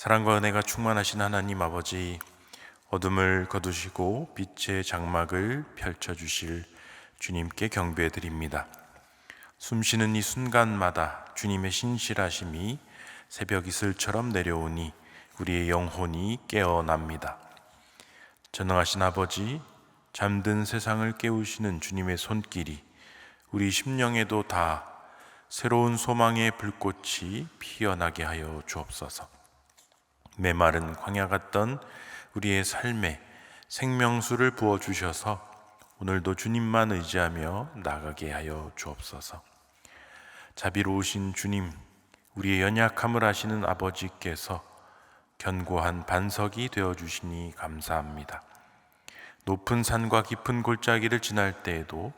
사랑과 은혜가 충만하신 하나님 아버지, 어둠을 거두시고 빛의 장막을 펼쳐주실 주님께 경배드립니다. 숨쉬는 이 순간마다 주님의 신실하심이 새벽 이슬처럼 내려오니 우리의 영혼이 깨어납니다. 전능하신 아버지, 잠든 세상을 깨우시는 주님의 손길이 우리 심령에도 다 새로운 소망의 불꽃이 피어나게 하여 주옵소서. 메마른 광야 같던 우리의 삶에 생명수를 부어주셔서 오늘도 주님만 의지하며 나가게 하여 주옵소서. 자비로우신 주님, 우리의 연약함을 아시는 아버지께서 견고한 반석이 되어주시니 감사합니다. 높은 산과 깊은 골짜기를 지날 때에도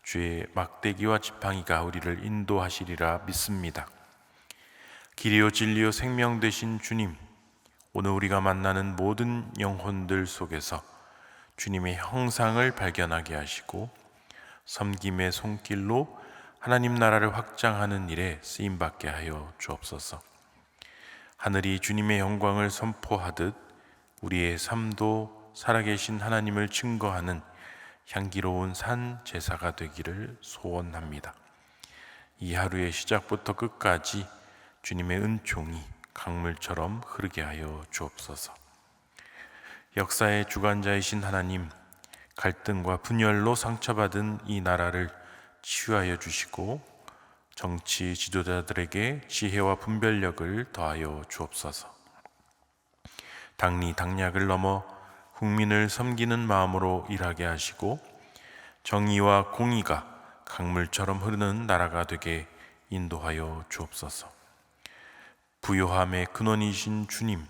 주의 막대기와 지팡이가 우리를 인도하시리라 믿습니다. 길이요 진리요 생명 되신 주님, 오늘 우리가 만나는 모든 영혼들 속에서 주님의 형상을 발견하게 하시고 섬김의 손길로 하나님 나라를 확장하는 일에 쓰임받게 하여 주옵소서. 하늘이 주님의 영광을 선포하듯 우리의 삶도 살아계신 하나님을 증거하는 향기로운 산 제사가 되기를 소원합니다. 이 하루의 시작부터 끝까지 주님의 은총이 강물처럼 흐르게 하여 주옵소서. 역사의 주관자이신 하나님, 갈등과 분열로 상처받은 이 나라를 치유하여 주시고 정치 지도자들에게 지혜와 분별력을 더하여 주옵소서. 당리 당략을 넘어 국민을 섬기는 마음으로 일하게 하시고 정의와 공의가 강물처럼 흐르는 나라가 되게 인도하여 주옵소서. 부요함의 근원이신 주님,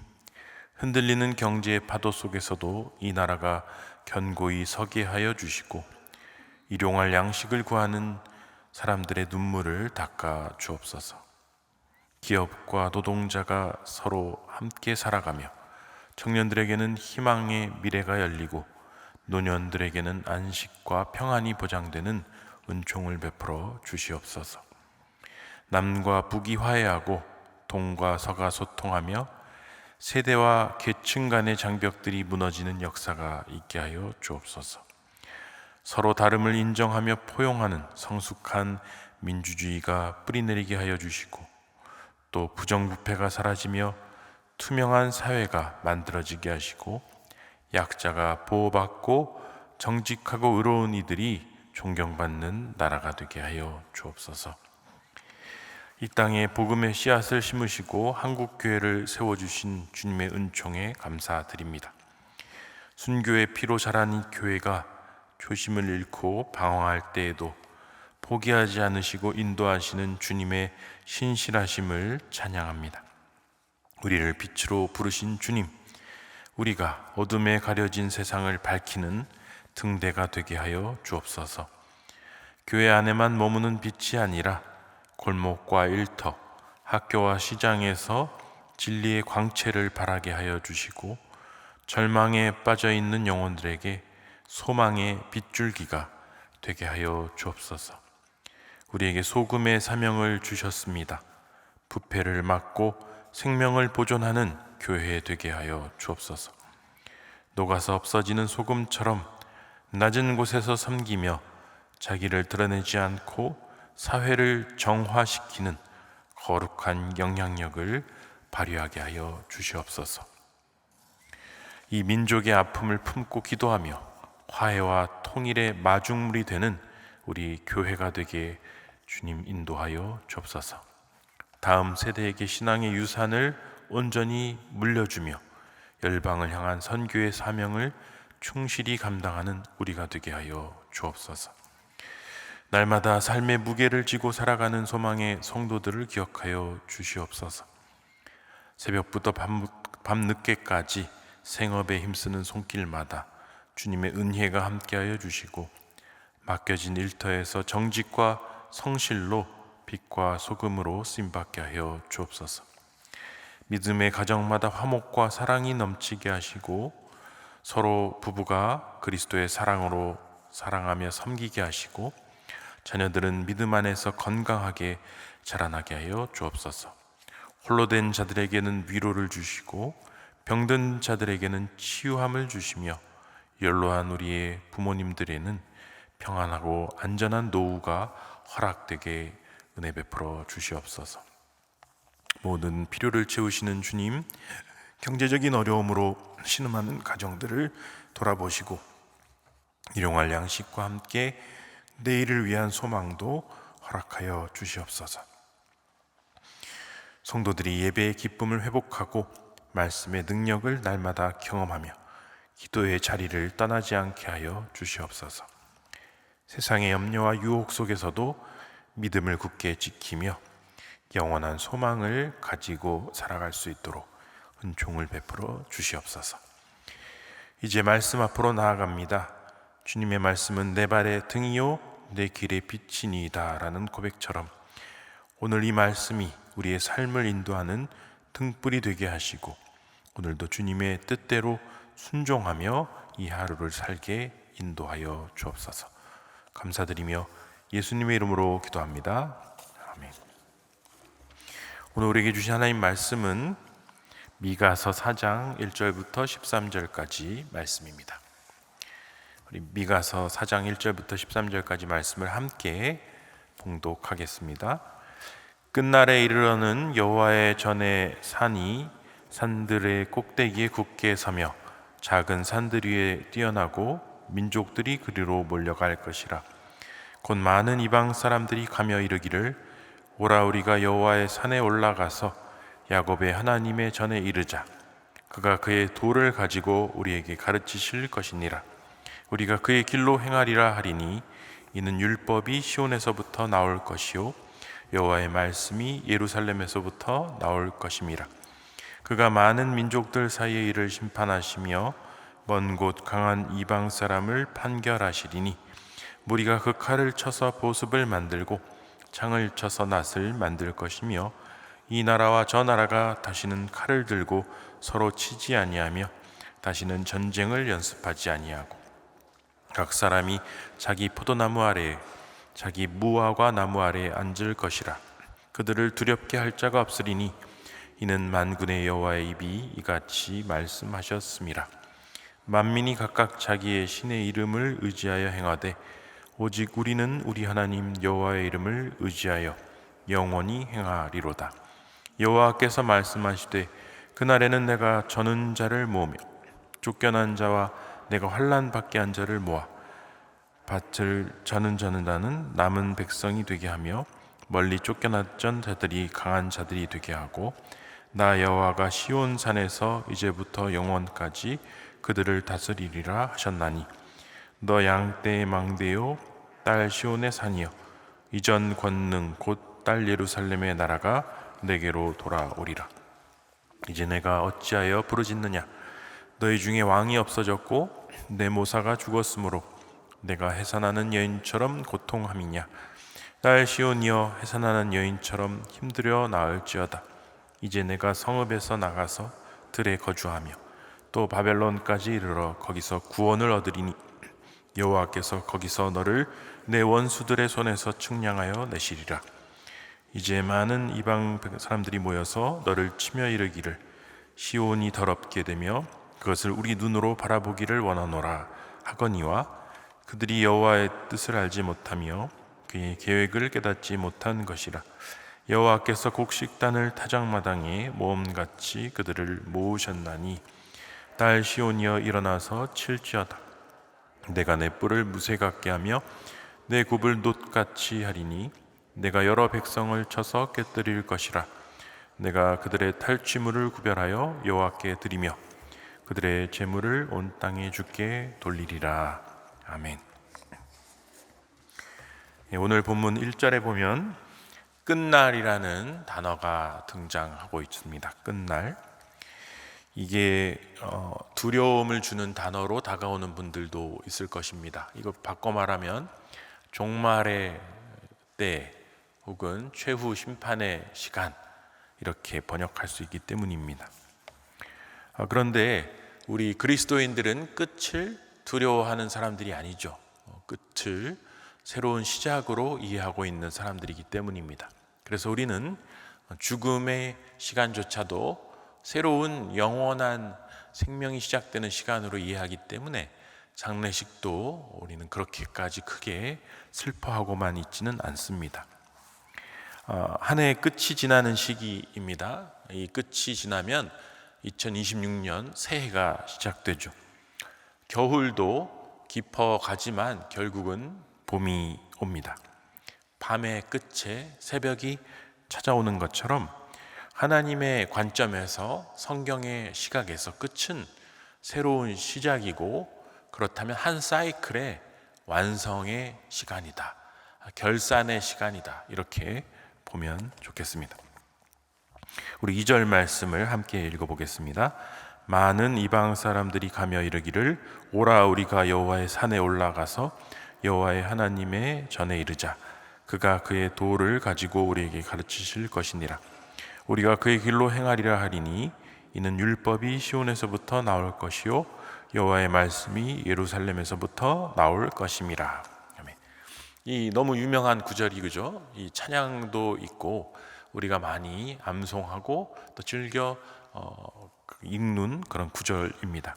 흔들리는 경제의 파도 속에서도 이 나라가 견고히 서게 하여 주시고 일용할 양식을 구하는 사람들의 눈물을 닦아 주옵소서. 기업과 노동자가 서로 함께 살아가며 청년들에게는 희망의 미래가 열리고 노년들에게는 안식과 평안이 보장되는 은총을 베풀어 주시옵소서. 남과 북이 화해하고 동과 서가 소통하며 세대와 계층 간의 장벽들이 무너지는 역사가 있게 하여 주옵소서. 서로 다름을 인정하며 포용하는 성숙한 민주주의가 뿌리내리게 하여 주시고 또 부정부패가 사라지며 투명한 사회가 만들어지게 하시고 약자가 보호받고 정직하고 의로운 이들이 존경받는 나라가 되게 하여 주옵소서. 이 땅에 복음의 씨앗을 심으시고 한국교회를 세워주신 주님의 은총에 감사드립니다. 순교의 피로 자란 이 교회가 초심을 잃고 방황할 때에도 포기하지 않으시고 인도하시는 주님의 신실하심을 찬양합니다. 우리를 빛으로 부르신 주님, 우리가 어둠에 가려진 세상을 밝히는 등대가 되게 하여 주옵소서. 교회 안에만 머무는 빛이 아니라 골목과 일터, 학교와 시장에서 진리의 광채를 발하게 하여 주시고 절망에 빠져있는 영혼들에게 소망의 빗줄기가 되게 하여 주옵소서. 우리에게 소금의 사명을 주셨습니다. 부패를 막고 생명을 보존하는 교회 되게 하여 주옵소서. 녹아서 없어지는 소금처럼 낮은 곳에서 섬기며 자기를 드러내지 않고 사회를 정화시키는 거룩한 영향력을 발휘하게 하여 주시옵소서. 이 민족의 아픔을 품고 기도하며 화해와 통일의 마중물이 되는 우리 교회가 되게 주님 인도하여 주옵소서. 다음 세대에게 신앙의 유산을 온전히 물려주며 열방을 향한 선교의 사명을 충실히 감당하는 우리가 되게 하여 주옵소서. 날마다 삶의 무게를 지고 살아가는 소망의 성도들을 기억하여 주시옵소서. 새벽부터 밤늦게까지 생업에 힘쓰는 손길마다 주님의 은혜가 함께하여 주시고 맡겨진 일터에서 정직과 성실로 빛과 소금으로 쓰임받게 하여 주옵소서. 믿음의 가정마다 화목과 사랑이 넘치게 하시고 서로 부부가 그리스도의 사랑으로 사랑하며 섬기게 하시고 자녀들은 믿음 안에서 건강하게 자라나게 하여 주옵소서. 홀로 된 자들에게는 위로를 주시고 병든 자들에게는 치유함을 주시며 연로한 우리의 부모님들에는 평안하고 안전한 노후가 허락되게 은혜 베풀어 주시옵소서. 모든 필요를 채우시는 주님, 경제적인 어려움으로 신음하는 가정들을 돌아보시고 일용할 양식과 함께 내일을 위한 소망도 허락하여 주시옵소서. 성도들이 예배의 기쁨을 회복하고 말씀의 능력을 날마다 경험하며 기도의 자리를 떠나지 않게 하여 주시옵소서. 세상의 염려와 유혹 속에서도 믿음을 굳게 지키며 영원한 소망을 가지고 살아갈 수 있도록 은총을 베풀어 주시옵소서. 이제 말씀 앞으로 나아갑니다. 주님의 말씀은 내 발의 등이요 내 길의 빛이니이다 라는 고백처럼 오늘 이 말씀이 우리의 삶을 인도하는 등불이 되게 하시고 오늘도 주님의 뜻대로 순종하며 이 하루를 살게 인도하여 주옵소서. 감사드리며 예수님의 이름으로 기도합니다. 아멘. 오늘 우리에게 주신 하나님 말씀은 미가서 4장 1절부터 13절까지 말씀입니다. 우리 미가서 4장 1절부터 13절까지 말씀을 함께 봉독하겠습니다. 끝날에 이르러는 여호와의 전에 산이 산들의 꼭대기에 굳게 서며 작은 산들 위에 뛰어나고 민족들이 그리로 몰려갈 것이라. 곧 많은 이방 사람들이 가며 이르기를 오라 우리가 여호와의 산에 올라가서 야곱의 하나님의 전에 이르자. 그가 그의 도를 가지고 우리에게 가르치실 것이니라. 우리가 그의 길로 행하리라 하리니 이는 율법이 시온에서부터 나올 것이요 여호와의 말씀이 예루살렘에서부터 나올 것임이라. 그가 많은 민족들 사이에 이를 심판하시며 먼 곳 강한 이방 사람을 판결하시리니 무리가 그 칼을 쳐서 보습을 만들고 창을 쳐서 낫을 만들 것이며 이 나라와 저 나라가 다시는 칼을 들고 서로 치지 아니하며 다시는 전쟁을 연습하지 아니하고 각 사람이 자기 포도나무 아래에 자기 무화과 나무 아래에 앉을 것이라. 그들을 두렵게 할 자가 없으리니 이는 만군의 여호와의 입이 이같이 말씀하셨음이라. 만민이 각각 자기의 신의 이름을 의지하여 행하되 오직 우리는 우리 하나님 여호와의 이름을 의지하여 영원히 행하리로다. 여호와께서 말씀하시되 그날에는 내가 저는 자를 모으며 쫓겨난 자와 내가 환난 받게 한 자를 모아 밭을 저는 자는 남은 백성이 되게 하며 멀리 쫓겨났던 자들이 강한 자들이 되게 하고 나 여호와가 시온 산에서 이제부터 영원까지 그들을 다스리리라 하셨나니 너 양떼의 망대요 딸 시온의 산이요 이전 권능 곧 딸 예루살렘의 나라가 내게로 돌아오리라. 이제 내가 어찌하여 부르짖느냐. 너희 중에 왕이 없어졌고 내 모사가 죽었으므로 내가 해산하는 여인처럼 고통함이냐. 딸 시온이여 해산하는 여인처럼 힘들여 나을지어다. 이제 내가 성읍에서 나가서 들에 거주하며 또 바벨론까지 이르러 거기서 구원을 얻으리니 여호와께서 거기서 너를 내 원수들의 손에서 측량하여 내시리라. 이제 많은 이방 사람들이 모여서 너를 치며 이르기를 시온이 더럽게 되며 그것을 우리 눈으로 바라보기를 원하노라 하거니와 그들이 여호와의 뜻을 알지 못하며 그의 계획을 깨닫지 못한 것이라. 여호와께서 곡식단을 타작마당에 모험같이 그들을 모으셨나니 딸 시온이여 일어나서 칠지어다. 내가 내 뿔을 무쇠 같게 하며 내 굽을 놋같이 하리니 내가 여러 백성을 쳐서 깨뜨릴 것이라. 내가 그들의 탈취물을 구별하여 여호와께 드리며 그들의 재물을 온 땅에 주께 돌리리라. 아멘. 오늘 본문 1절에 보면 끝날이라는 단어가 등장하고 있습니다. 끝날. 이게 두려움을 주는 단어로 다가오는 분들도 있을 것입니다. 이거 바꿔 말하면 종말의 때 혹은 최후 심판의 시간 이렇게 번역할 수 있기 때문입니다. 그런데 우리 그리스도인들은 끝을 두려워하는 사람들이 아니죠. 끝을 새로운 시작으로 이해하고 있는 사람들이기 때문입니다. 그래서 우리는 죽음의 시간조차도 새로운 영원한 생명이 시작되는 시간으로 이해하기 때문에 장례식도 우리는 그렇게까지 크게 슬퍼하고만 있지는 않습니다. 한 해의 끝이 지나는 시기입니다. 이 끝이 지나면 2026년 새해가 시작되죠. 겨울도 깊어가지만 결국은 봄이 옵니다. 밤의 끝에 새벽이 찾아오는 것처럼 하나님의 관점에서, 성경의 시각에서 끝은 새로운 시작이고, 그렇다면 한 사이클의 완성의 시간이다, 결산의 시간이다, 이렇게 보면 좋겠습니다. 우리 2절 말씀을 함께 읽어보겠습니다. 많은 이방 사람들이 가며 이르기를 오라 우리가 여호와의 산에 올라가서 여호와의 하나님의 전에 이르자. 그가 그의 도를 가지고 우리에게 가르치실 것이니라. 우리가 그의 길로 행하리라 하리니 이는 율법이 시온에서부터 나올 것이요 여호와의 말씀이 예루살렘에서부터 나올 것임이라. 아멘. 이 너무 유명한 구절이, 그죠? 이 찬양도 있고 우리가 많이 암송하고 또 즐겨 읽는 그런 구절입니다.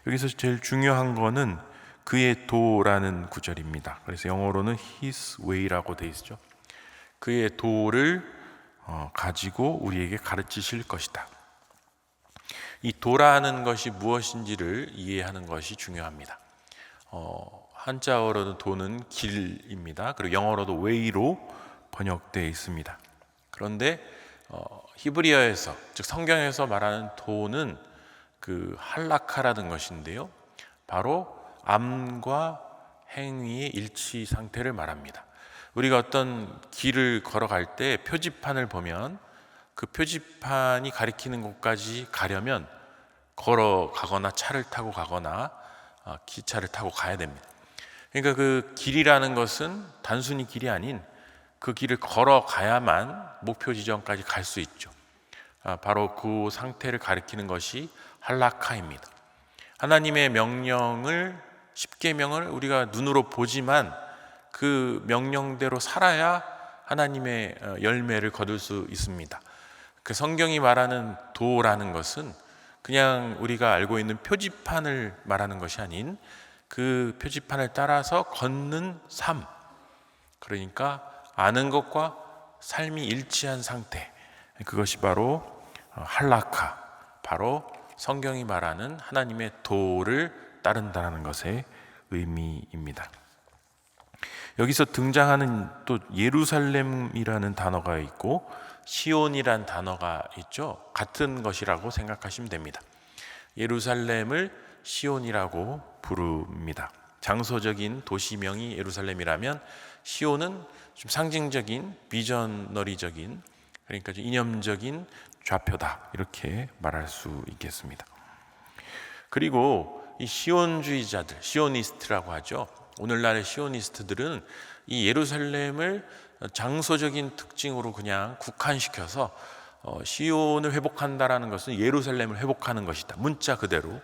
여기서 제일 중요한 거는 그의 도라는 구절입니다. 그래서 영어로는 His way라고 되어 있죠. 그의 도를 가지고 우리에게 가르치실 것이다. 이 도라는 것이 무엇인지를 이해하는 것이 중요합니다. 한자어로는 도는 길입니다. 그리고 영어로도 way로 번역되어 있습니다. 그런데 히브리어에서, 즉 성경에서 말하는 도는 그 할라카라는 것인데요, 바로 암과 행위의 일치 상태를 말합니다. 우리가 어떤 길을 걸어갈 때 표지판을 보면 그 표지판이 가리키는 곳까지 가려면 걸어가거나 차를 타고 가거나 기차를 타고 가야 됩니다. 그러니까 그 길이라는 것은 단순히 길이 아닌 그 길을 걸어가야만 목표 지점까지 갈 수 있죠. 바로 그 상태를 가리키는 것이 할라카입니다. 하나님의 명령을, 십계명을 우리가 눈으로 보지만 그 명령대로 살아야 하나님의 열매를 거둘 수 있습니다. 그 성경이 말하는 도라는 것은 그냥 우리가 알고 있는 표지판을 말하는 것이 아닌 그 표지판을 따라서 걷는 삶, 그러니까 아는 것과 삶이 일치한 상태, 그것이 바로 할라카, 바로 성경이 말하는 하나님의 도를 따른다는 것의 의미입니다. 여기서 등장하는 또 예루살렘이라는 단어가 있고 시온이란 단어가 있죠. 같은 것이라고 생각하시면 됩니다. 예루살렘을 시온이라고 부릅니다. 장소적인 도시명이 예루살렘이라면 시온은 좀 상징적인, 비저너리적인, 그러니까 좀 이념적인 좌표다, 이렇게 말할 수 있겠습니다. 그리고 이 시온주의자들, 시오니스트라고 하죠. 오늘날의 시오니스트들은 이 예루살렘을 장소적인 특징으로 그냥 국한시켜서 시온을 회복한다라는 것은 예루살렘을 회복하는 것이다, 문자 그대로.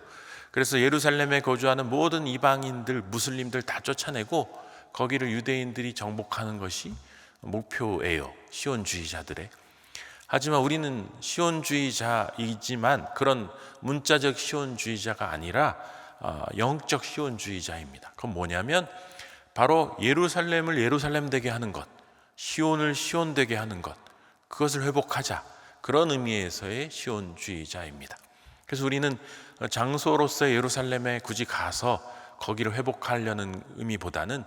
그래서 예루살렘에 거주하는 모든 이방인들, 무슬림들 다 쫓아내고 거기를 유대인들이 정복하는 것이 목표예요, 시온주의자들의. 하지만 우리는 시온주의자이지만 그런 문자적 시온주의자가 아니라 영적 시온주의자입니다. 그건 뭐냐면 바로 예루살렘을 예루살렘 되게 하는 것, 시온을 시온 되게 하는 것, 그것을 회복하자, 그런 의미에서의 시온주의자입니다. 그래서 우리는 장소로서의 예루살렘에 굳이 가서 거기를 회복하려는 의미보다는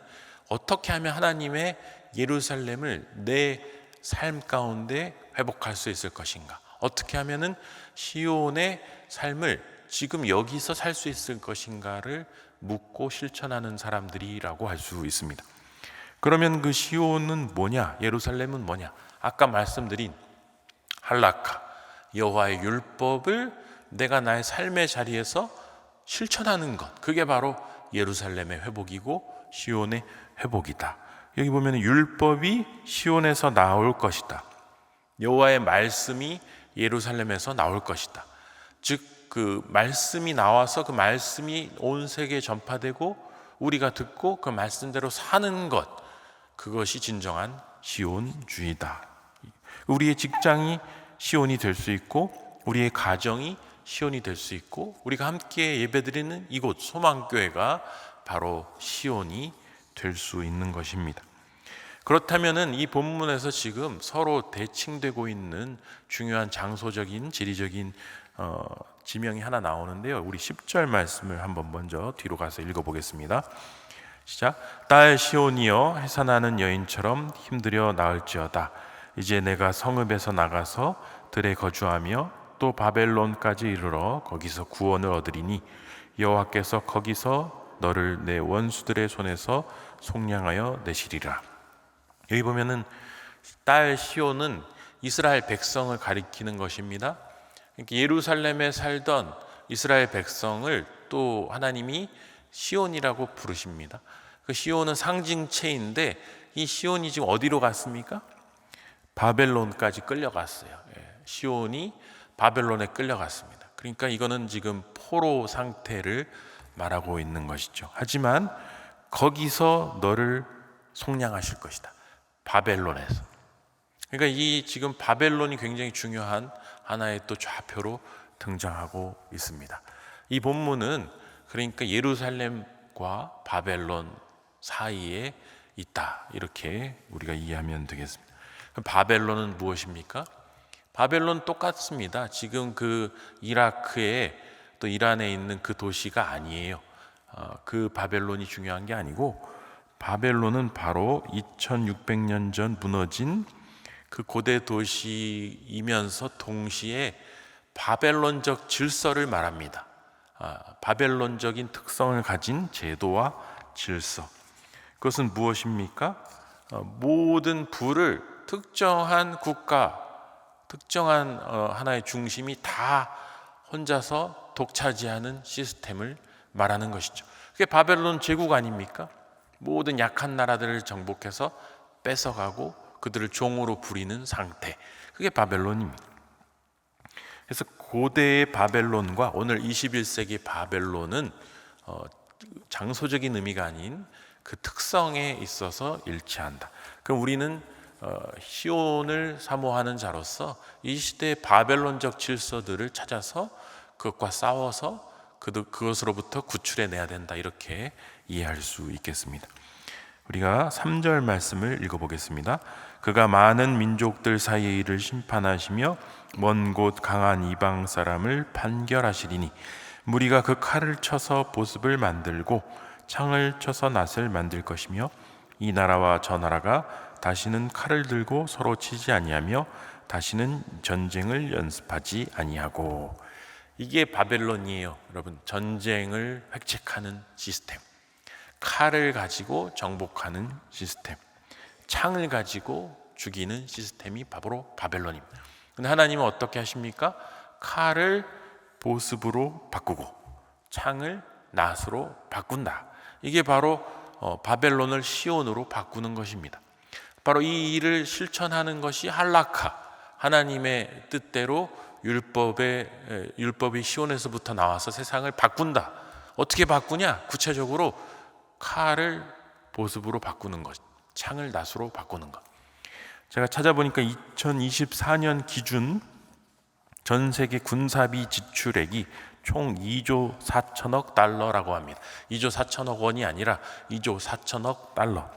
어떻게 하면 하나님의 예루살렘을 내 삶 가운데 회복할 수 있을 것인가, 어떻게 하면은 시온의 삶을 지금 여기서 살 수 있을 것인가를 묻고 실천하는 사람들이라고 할 수 있습니다. 그러면 그 시온은 뭐냐, 예루살렘은 뭐냐? 아까 말씀드린 할라카, 여호와의 율법을 내가 나의 삶의 자리에서 실천하는 것, 그게 바로 예루살렘의 회복이고 시온의 회복이다. 여기 보면 율법이 시온에서 나올 것이다, 여호와의 말씀이 예루살렘에서 나올 것이다. 즉 그 말씀이 나와서 그 말씀이 온 세계에 전파되고 우리가 듣고 그 말씀대로 사는 것, 그것이 진정한 시온주의다. 우리의 직장이 시온이 될 수 있고, 우리의 가정이 시온이 될 수 있고, 우리가 함께 예배드리는 이곳 소망교회가 바로 시온이 될 수 있는 것입니다. 그렇다면은 이 본문에서 지금 서로 대칭되고 있는 중요한 장소적인 지리적인 지명이 하나 나오는데요. 우리 10절 말씀을 한번 먼저 뒤로 가서 읽어보겠습니다. 시작. 딸 시온이여, 해산하는 여인처럼 힘들여 나을지어다. 이제 내가 성읍에서 나가서 들에 거주하며 또 바벨론까지 이르러 거기서 구원을 얻으리니 여호와께서 거기서 너를 내 원수들의 손에서 속량하여 내시리라. 여기 보면은 딸 시온은 이스라엘 백성을 가리키는 것입니다. 그러니까 예루살렘에 살던 이스라엘 백성을 또 하나님이 시온이라고 부르십니다. 그 시온은 상징체인데 이 시온이 지금 어디로 갔습니까? 바벨론까지 끌려갔어요. 시온이 바벨론에 끌려갔습니다. 그러니까 이거는 지금 포로 상태를 말하고 있는 것이죠. 하지만 거기서 너를 속량하실 것이다. 바벨론에서. 그러니까 이 지금 바벨론이 굉장히 중요한 하나의 또 좌표로 등장하고 있습니다. 이 본문은 그러니까 예루살렘과 바벨론 사이에 있다, 이렇게 우리가 이해하면 되겠습니다. 그럼 바벨론은 무엇입니까? 바벨론 똑같습니다. 지금 그 이라크에 또 이란에 있는 그 도시가 아니에요. 그 바벨론이 중요한 게 아니고, 바벨론은 바로 2600년 전 무너진 그 고대 도시이면서 동시에 바벨론적 질서를 말합니다. 바벨론적인 특성을 가진 제도와 질서. 그것은 무엇입니까? 모든 부를 특정한 국가, 특정한 하나의 중심이 다 혼자서 독차지하는 시스템을 말하는 것이죠. 그게 바벨론 제국 아닙니까? 모든 약한 나라들을 정복해서 뺏어가고 그들을 종으로 부리는 상태, 그게 바벨론입니다. 그래서 고대의 바벨론과 오늘 21세기 바벨론은 장소적인 의미가 아닌 그 특성에 있어서 일치한다. 그럼 우리는 시온을 사모하는 자로서 이 시대의 바벨론적 질서들을 찾아서 그것과 싸워서 그것으로부터 구출해내야 된다, 이렇게 이해할 수 있겠습니다. 우리가 3절 말씀을 읽어보겠습니다. 그가 많은 민족들 사이의 일을 심판하시며 먼 곳 강한 이방 사람을 판결하시리니 무리가 그 칼을 쳐서 보습을 만들고 창을 쳐서 낫을 만들 것이며 이 나라와 저 나라가 다시는 칼을 들고 서로 치지 아니하며 다시는 전쟁을 연습하지 아니하고. 이게 바벨론이에요, 여러분. 전쟁을 획책하는 시스템, 칼을 가지고 정복하는 시스템, 창을 가지고 죽이는 시스템이 바로 바벨론입니다. 근데 하나님은 어떻게 하십니까? 칼을 보습으로 바꾸고 창을 낫으로 바꾼다. 이게 바로 바벨론을 시온으로 바꾸는 것입니다. 바로 이 일을 실천하는 것이 할라카, 하나님의 뜻대로 율법이 시온에서부터 나와서 세상을 바꾼다. 어떻게 바꾸냐? 구체적으로 칼을 보습으로 바꾸는 것, 창을 낫으로 바꾸는 것. 제가 찾아보니까 2024년 기준 전 세계 군사비 지출액이 총 2조 4천억 달러라고 합니다. 2조 4천억 원이 아니라 2조 4천억 달러.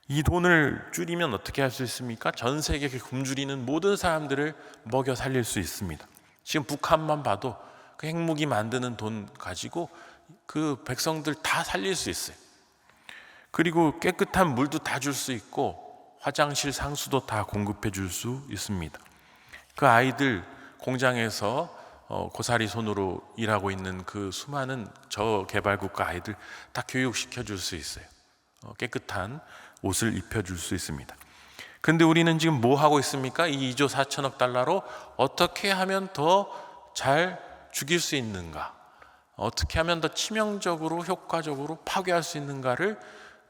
이 돈을 줄이면 어떻게 할 수 있습니까? 전 세계에 굶주리는 모든 사람들을 먹여 살릴 수 있습니다. 지금 북한만 봐도 그 핵무기 만드는 돈 가지고 그 백성들 다 살릴 수 있어요. 그리고 깨끗한 물도 다 줄 수 있고 화장실 상수도 다 공급해 줄 수 있습니다. 그 아이들 공장에서 고사리 손으로 일하고 있는 그 수많은 저개발국가 아이들 다 교육시켜 줄 수 있어요. 깨끗한 옷을 입혀줄 수 있습니다. 그런데 우리는 지금 뭐 하고 있습니까? 이 2조 4천억 달러로 어떻게 하면 더 잘 죽일 수 있는가, 어떻게 하면 더 치명적으로 효과적으로 파괴할 수 있는가를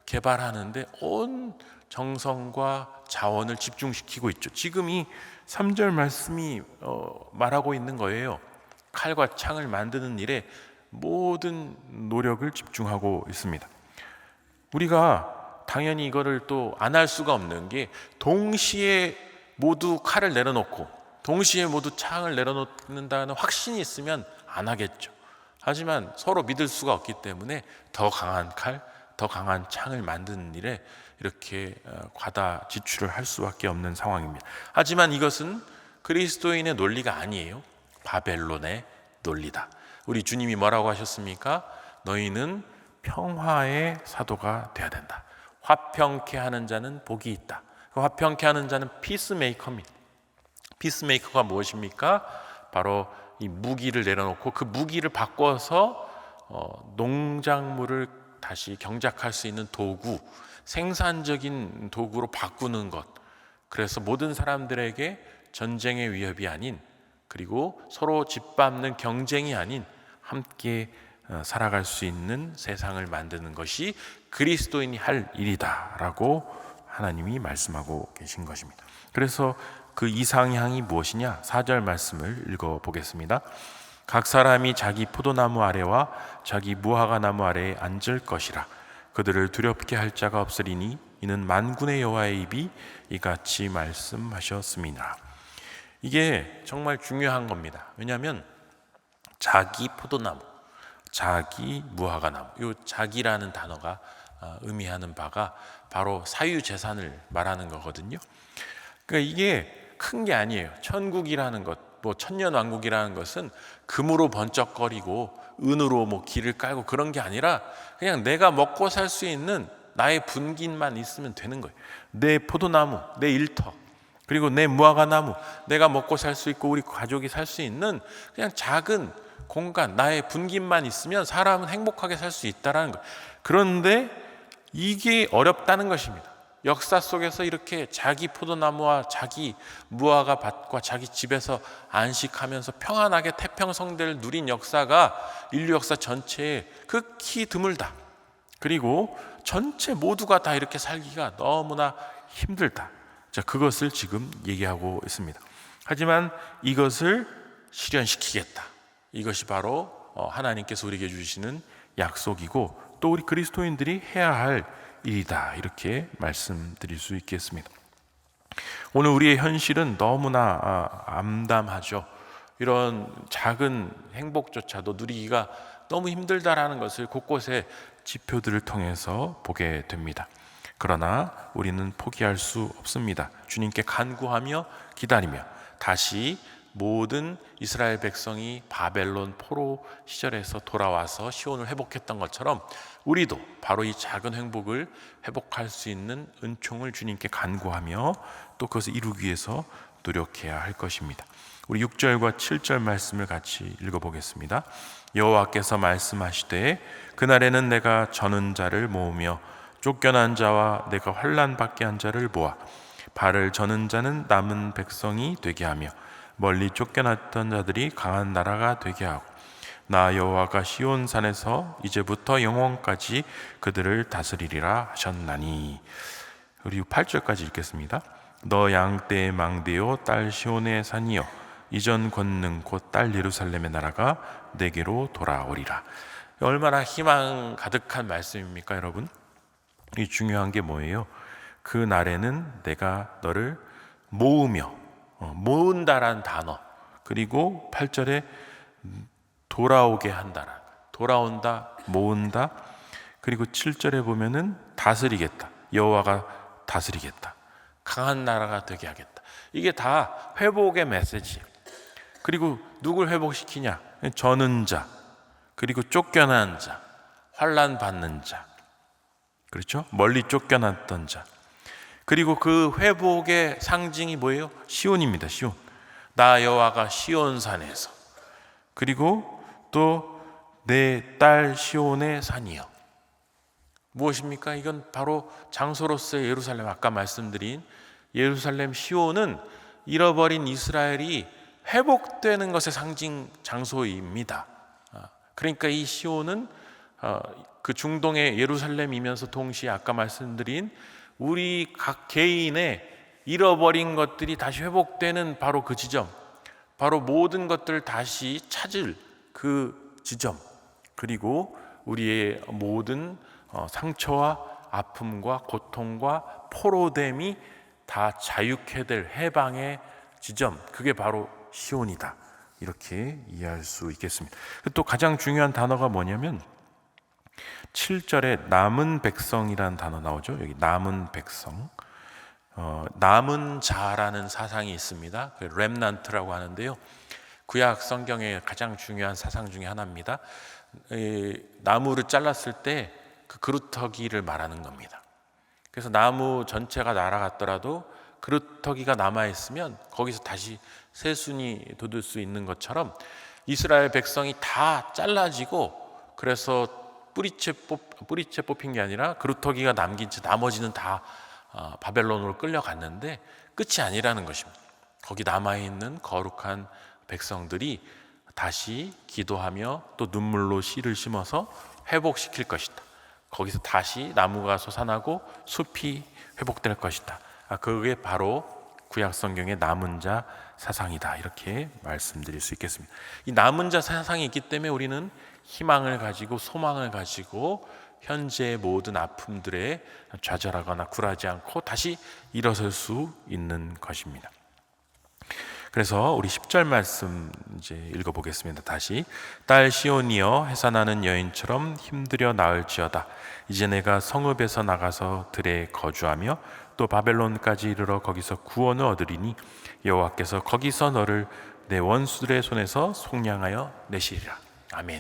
개발하는데 온 정성과 자원을 집중시키고 있죠. 지금 이 3절 말씀이 말하고 있는 거예요. 칼과 창을 만드는 일에 모든 노력을 집중하고 있습니다. 우리가 당연히 이거를 또 안 할 수가 없는 게 동시에 모두 칼을 내려놓고 동시에 모두 창을 내려놓는다는 확신이 있으면 안 하겠죠. 하지만 서로 믿을 수가 없기 때문에 더 강한 칼, 더 강한 창을 만드는 일에 이렇게 과다 지출을 할 수밖에 없는 상황입니다. 하지만 이것은 그리스도인의 논리가 아니에요. 바벨론의 논리다. 우리 주님이 뭐라고 하셨습니까? 너희는 평화의 사도가 되어야 된다. 화평케 하는 자는 복이 있다. 그 화평케 하는 자는 피스메이커입니다. 피스메이커가 무엇입니까? 바로 이 무기를 내려놓고 그 무기를 바꿔서 농작물을 다시 경작할 수 있는 도구, 생산적인 도구로 바꾸는 것. 그래서 모든 사람들에게 전쟁의 위협이 아닌, 그리고 서로 짓밟는 경쟁이 아닌 함께 살아갈 수 있는 세상을 만드는 것이 그리스도인이 할 일이다라고 하나님이 말씀하고 계신 것입니다. 그래서 그 이상향이 무엇이냐? 4절 말씀을 읽어보겠습니다. 각 사람이 자기 포도나무 아래와 자기 무화과 나무 아래에 앉을 것이라. 그들을 두렵게 할 자가 없으리니 이는 만군의 여호와의 입이 이같이 말씀하셨습니다. 이게 정말 중요한 겁니다. 왜냐하면 자기 포도나무, 자기 무화과 나무, 이 자기라는 단어가 의미하는 바가 바로 사유재산을 말하는 거거든요. 그러니까 이게 큰 게 아니에요. 천국이라는 것, 뭐 천년왕국이라는 것은 금으로 번쩍거리고 은으로 뭐 길을 깔고 그런 게 아니라 그냥 내가 먹고 살 수 있는 나의 분깃만 있으면 되는 거예요. 내 포도나무, 내 일터, 그리고 내 무화과 나무, 내가 먹고 살 수 있고 우리 가족이 살 수 있는 그냥 작은 공간, 나의 분깃만 있으면 사람은 행복하게 살 수 있다라는 거예요. 그런데 이게 어렵다는 것입니다. 역사 속에서 이렇게 자기 포도나무와 자기 무화과 밭과 자기 집에서 안식하면서 평안하게 태평성대를 누린 역사가 인류 역사 전체에 극히 드물다. 그리고 전체 모두가 다 이렇게 살기가 너무나 힘들다. 자, 그것을 지금 얘기하고 있습니다. 하지만 이것을 실현시키겠다. 이것이 바로 하나님께서 우리에게 주시는 약속이고 또 우리 그리스도인들이 해야 할 일이다. 이렇게 말씀드릴 수 있겠습니다. 오늘 우리의 현실은 너무나 암담하죠. 이런 작은 행복조차도 누리기가 너무 힘들다라는 것을 곳곳에 지표들을 통해서 보게 됩니다. 그러나 우리는 포기할 수 없습니다. 주님께 간구하며 기다리며 다시 모든 이스라엘 백성이 바벨론 포로 시절에서 돌아와서 시온을 회복했던 것처럼 우리도 바로 이 작은 행복을 회복할 수 있는 은총을 주님께 간구하며 또 그것을 이루기 위해서 노력해야 할 것입니다. 우리 6절과 7절 말씀을 같이 읽어보겠습니다. 여호와께서 말씀하시되 그날에는 내가 저는 자를 모으며 쫓겨난 자와 내가 환난 받게 한 자를 모아 발을 저는 자는 남은 백성이 되게 하며 멀리 쫓겨났던 자들이 강한 나라가 되게 하고 나 여호와가 시온 산에서 이제부터 영원까지 그들을 다스리리라 하셨나니. 그리고 8절까지 읽겠습니다. 너 양떼의 망대요 딸 시온의 산이요 이전 권능 곧 딸 예루살렘의 나라가 내게로 돌아오리라. 얼마나 희망 가득한 말씀입니까, 여러분? 이 중요한 게 뭐예요? 그 날에는 내가 너를 모으며, 모은다라는 단어, 그리고 8절에 돌아오게 한다라, 돌아온다, 모은다, 그리고 7절에 보면은 다스리겠다, 여호와가 다스리겠다, 강한 나라가 되게 하겠다. 이게 다 회복의 메시지예요. 그리고 누굴 회복시키냐? 저는 자, 그리고 쫓겨난 자, 환난 받는 자, 그렇죠? 멀리 쫓겨났던 자. 그리고 그 회복의 상징이 뭐예요? 시온입니다. 시온. 나 여호와가 시온산에서. 그리고 또 내 딸 시온의 산이요. 무엇입니까? 이건 바로 장소로서의 예루살렘, 아까 말씀드린 예루살렘 시온은 잃어버린 이스라엘이 회복되는 것의 상징 장소입니다. 그러니까 이 시온은 그 중동의 예루살렘이면서 동시에 아까 말씀드린 우리 각 개인의 잃어버린 것들이 다시 회복되는 바로 그 지점, 바로 모든 것들을 다시 찾을 그 지점, 그리고 우리의 모든 상처와 아픔과 고통과 포로됨이 다 자유케 될 해방의 지점, 그게 바로 시온이다. 이렇게 이해할 수 있겠습니다. 또 가장 중요한 단어가 뭐냐면 7절에 남은 백성이라는 단어 나오죠. 여기 남은 백성, 남은 자라는 사상이 있습니다. 그 렘넌트라고 하는데요. 구약 성경의 가장 중요한 사상 중에 하나입니다. 나무를 잘랐을 때 그 그루터기를 말하는 겁니다. 그래서 나무 전체가 날아갔더라도 그루터기가 남아있으면 거기서 다시 새순이 돋을 수 있는 것처럼 이스라엘 백성이 다 잘라지고, 그래서 뿌리채 뽑힌 게 아니라 그루터기가 남긴 채 나머지는 다 바벨론으로 끌려갔는데 끝이 아니라는 것입니다. 거기 남아있는 거룩한 백성들이 다시 기도하며 또 눈물로 씨를 심어서 회복시킬 것이다. 거기서 다시 나무가 솟아나고 숲이 회복될 것이다. 그게 바로 구약 성경의 남은 자 사상이다. 이렇게 말씀드릴 수 있겠습니다. 이 남은 자 사상이 있기 때문에 우리는 희망을 가지고 소망을 가지고 현재의 모든 아픔들에 좌절하거나 굴하지 않고 다시 일어설 수 있는 것입니다. 그래서 우리 10절 말씀 이제 읽어보겠습니다. 다시. 딸 시온이여 해산하는 여인처럼 힘들여 나을지어다. 이제 내가 성읍에서 나가서 들에 거주하며 또 바벨론까지 이르러 거기서 구원을 얻으리니 여호와께서 거기서 너를 내 원수들의 손에서 속량하여 내시리라. 아멘.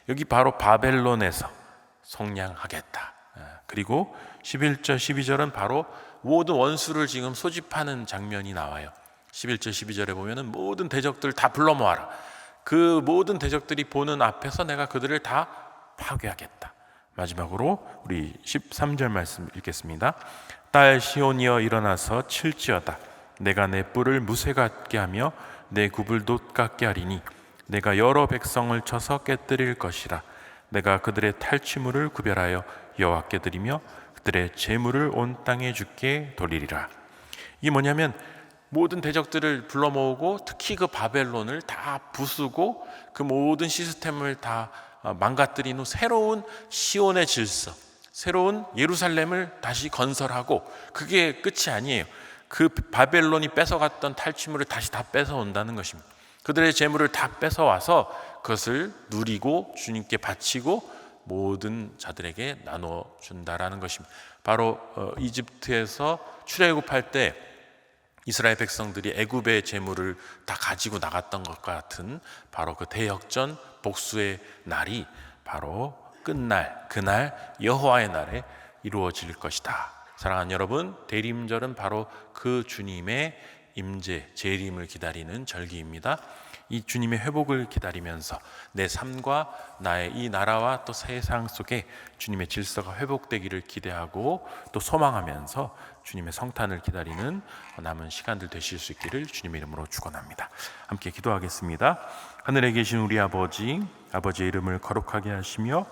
여기 바로 바벨론에서 속량하겠다. 그리고 11절 12절은 바로 모든 원수를 지금 소집하는 장면이 나와요. 11절 12절에 보면은 모든 대적들 다 불러 모아라. 그 모든 대적들이 보는 앞에서 내가 그들을 다 파괴하겠다. 마지막으로 우리 13절 말씀 읽겠습니다. 딸 시온이여 일어나서 칠지어다. 내가 내 뿔을 무쇠 같게 하며 내 굽을 놋 같게 하리니 내가 여러 백성을 쳐서 깨뜨릴 것이라. 내가 그들의 탈취물을 구별하여 여호와께 드리며 그들의 재물을 온 땅에 주께 돌리리라. 이게 뭐냐면 모든 대적들을 불러 모으고 특히 그 바벨론을 다 부수고 그 모든 시스템을 다 망가뜨린 후 새로운 시온의 질서, 새로운 예루살렘을 다시 건설하고, 그게 끝이 아니에요. 그 바벨론이 뺏어갔던 탈취물을 다시 다 뺏어온다는 것입니다. 그들의 재물을 다 뺏어와서 그것을 누리고 주님께 바치고 모든 자들에게 나눠준다라는 것입니다. 바로 이집트에서 출애굽할 때 이스라엘 백성들이 애굽의 재물을 다 가지고 나갔던 것과 같은 바로 그 대역전 복수의 날이 바로 끝날, 그날 여호와의 날에 이루어질 것이다. 사랑하는 여러분, 대림절은 바로 그 주님의 임재, 재림을 기다리는 절기입니다. 이 주님의 회복을 기다리면서 내 삶과 나의 이 나라와 또 세상 속에 주님의 질서가 회복되기를 기대하고 또 소망하면서 주님의 성탄을 기다리는 남은 시간들 되실 수 있기를 주님의 이름으로 축원합니다. 함께 기도하겠습니다. 하늘에 계신 우리 아버지, 아버지의 이름을 거룩하게 하시며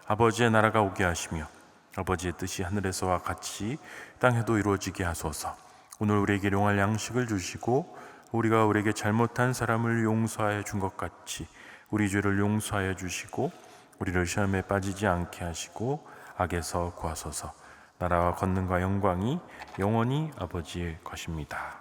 아버지의 나라가 오게 하시며 아버지의 뜻이 하늘에서와 같이 땅에도 이루어지게 하소서. 오늘 우리에게 용할 양식을 주시고 우리가 우리에게 잘못한 사람을 용서하여 준 것 같이 우리 죄를 용서하여 주시고 우리를 시험에 빠지지 않게 하시고 악에서 구하소서. 나라와 권능과 영광이 영원히 아버지의 것입니다.